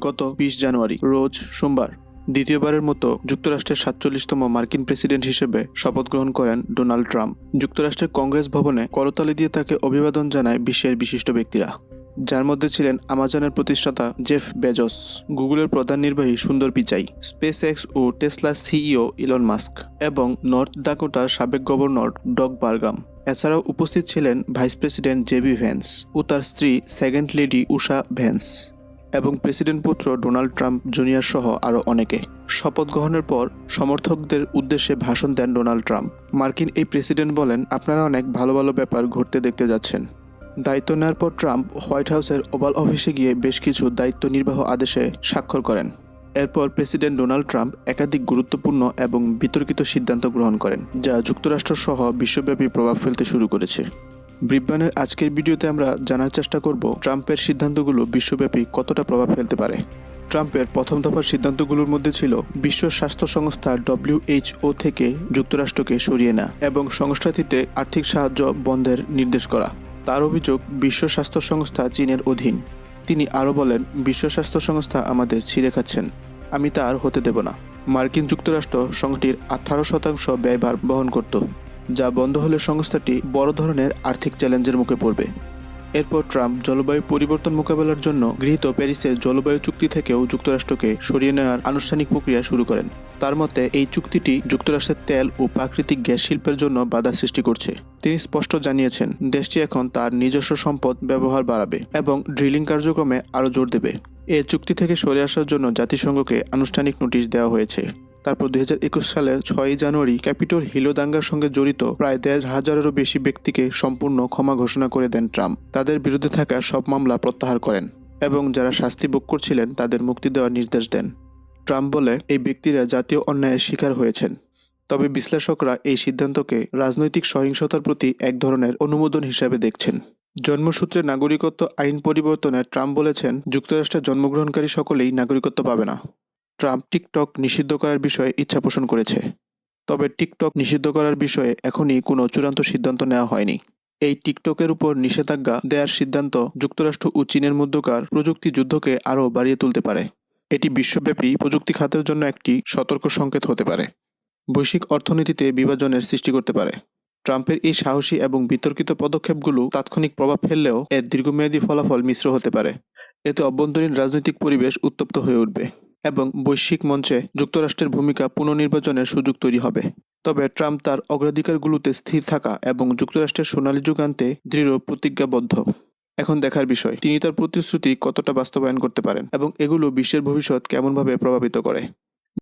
গত 20 জানুয়ারি রোজ সোমবার দ্বিতীয়বারের মতো যুক্তরাষ্ট্রের 47তম মার্কিন প্রেসিডেন্ট হিসেবে শপথ গ্রহণ করেন ডোনাল্ড ট্রাম্প। যুক্তরাষ্ট্রের কংগ্রেস ভবনে করতালি দিয়ে তাকে অভিবাদন জানায় বিশ্বের বিশিষ্ট ব্যক্তিরা, যার মধ্যে ছিলেন আমাজনের প্রতিষ্ঠাতা জেফ বেজোস, গুগলের প্রধান নির্বাহী সুন্দর পিচাই, স্পেস এক্স ও টেসলার সিইও ইলন মাস্ক এবং নর্থ ডাকোটার সাবেক গভর্নর ডগ বারগাম। এছাড়াও উপস্থিত ছিলেন ভাইস প্রেসিডেন্ট জেবি ভ্যান্স ও তার স্ত্রী সেকেন্ড লেডি উষা ভ্যান্স এবং প্রেসিডেন্ট পুত্র ডোনাল্ড ট্রাম্প জুনিয়র সহ আরও অনেকে। শপথ গ্রহণের পর সমর্থকদের উদ্দেশ্যে ভাষণ দেন ডোনাল্ড ট্রাম্প। মার্কিন এই প্রেসিডেন্ট বলেন, আপনারা অনেক ভালো ভালো ব্যাপার ঘটতে দেখতে যাচ্ছেন। দায়িত্ব নেওয়ার পর ট্রাম্প হোয়াইট হাউসের ওভাল অফিসে গিয়ে বেশ কিছু দায়িত্ব নির্বাহ আদেশে স্বাক্ষর করেন। এরপর প্রেসিডেন্ট ডোনাল্ড ট্রাম্প একাধিক গুরুত্বপূর্ণ এবং বিতর্কিত সিদ্ধান্ত গ্রহণ করেন, যা যুক্তরাষ্ট্র সহ বিশ্বব্যাপী প্রভাব ফেলতে শুরু করেছে। ব্রিকবানের আজকের ভিডিওতে আমরা জানার চেষ্টা করব ট্রাম্পের সিদ্ধান্তগুলো বিশ্বব্যাপী কতটা প্রভাব ফেলতে পারে। ট্রাম্পের প্রথম দফার সিদ্ধান্তগুলোর মধ্যে ছিল বিশ্ব স্বাস্থ্য সংস্থা WHO থেকে যুক্তরাষ্ট্রকে সরিয়ে নেওয়া এবং সংস্থাটিতে আর্থিক সাহায্য বন্ধের নির্দেশ করা। তার অভিযোগ, বিশ্ব স্বাস্থ্য সংস্থা চীনের অধীন। তিনি আরও বলেন, বিশ্ব স্বাস্থ্য সংস্থা আমাদের ছিঁড়ে খাচ্ছেন, আমি তা আর হতে দেব না। মার্কিন যুক্তরাষ্ট্র সংস্থাটির 18% ব্যয়ভার বহন করত, যা বন্ধ হলে সংস্থাটি বড় ধরনের আর্থিক চ্যালেঞ্জের মুখে পড়বে। এরপর ট্রাম্প জলবায়ু পরিবর্তন মোকাবেলার জন্য গৃহীত প্যারিসের জলবায়ু চুক্তি থেকেও যুক্তরাষ্ট্রকে সরিয়ে নেওয়ার আনুষ্ঠানিক প্রক্রিয়া শুরু করেন। তার মতে এই চুক্তিটি যুক্তরাষ্ট্রের তেল ও প্রাকৃতিক গ্যাস শিল্পের জন্য বাধা সৃষ্টি করছে। তিনি স্পষ্ট জানিয়েছেন, দেশটি এখন তার নিজস্ব সম্পদ ব্যবহার বাড়াবে এবং ড্রিলিং কার্যক্রমে আরও জোর দেবে। এই চুক্তি থেকে সরে আসার জন্য জাতিসংঘকে আনুষ্ঠানিক নোটিশ দেওয়া হয়েছে। তারপর 2021 সালের 6 জানুয়ারি ক্যাপিটল হিল দাঙ্গার সঙ্গে জড়িত প্রায় 1,500-এরও বেশি ব্যক্তিকে সম্পূর্ণ ক্ষমা ঘোষণা করে দেন ট্রাম্প। তাদের বিরুদ্ধে থাকা সব মামলা প্রত্যাহার করেন এবং যারা শাস্তি ভোগ করছিলেন তাদের মুক্তি দেওয়ার নির্দেশ দেন। ট্রাম্প বলে, এই ব্যক্তিরা জাতীয় অন্যায়ের শিকার হয়েছেন। তবে বিশ্লেষকরা এই সিদ্ধান্তকে রাজনৈতিক সহিংসতার প্রতি এক ধরনের অনুমোদন হিসাবে দেখছেন। জন্মসূত্রে নাগরিকত্ব আইন পরিবর্তনে ট্রাম্প বলেছেন, যুক্তরাষ্ট্রে জন্মগ্রহণকারী সকলেই নাগরিকত্ব পাবে না। ট্রাম্প টিকটক নিষিদ্ধ করার বিষয়ে ইচ্ছা পোষণ করেছে, তবে টিকটক নিষিদ্ধ করার বিষয়ে এখনই কোনো চূড়ান্ত সিদ্ধান্ত নেওয়া হয়নি। এই টিকটকের উপর নিষেধাজ্ঞা দেওয়ার সিদ্ধান্ত যুক্তরাষ্ট্র ও চীনের মধ্যকার প্রযুক্তি যুদ্ধকে আরও বাড়িয়ে তুলতে পারে। এটি বিশ্বব্যাপী প্রযুক্তি খাতের জন্য একটি সতর্ক সংকেত হতে পারে, বৈশ্বিক অর্থনীতিতে বিভাজনের সৃষ্টি করতে পারে। ট্রাম্পের এই সাহসী এবং বিতর্কিত পদক্ষেপগুলো তাৎক্ষণিক প্রভাব ফেললেও এর দীর্ঘমেয়াদী ফলাফল মিশ্র হতে পারে। এতে অভ্যন্তরীণ রাজনৈতিক পরিবেশ উত্তপ্ত হয়ে উঠবে এবং বৈশ্বিক মঞ্চে যুক্তরাষ্ট্রের ভূমিকা পুনর্নির্বাচনের সুযোগ তৈরি হবে। তবে ট্রাম্প তার অগ্রাধিকারগুলোতে স্থির থাকা এবং যুক্তরাষ্ট্রের সোনালী যুগ আনতে দৃঢ় প্রতিজ্ঞাবদ্ধ। এখন দেখার বিষয়, তিনি তার প্রতিশ্রুতি কতটা বাস্তবায়ন করতে পারেন এবং এগুলো বিশ্বের ভবিষ্যৎ কেমনভাবে প্রভাবিত করে।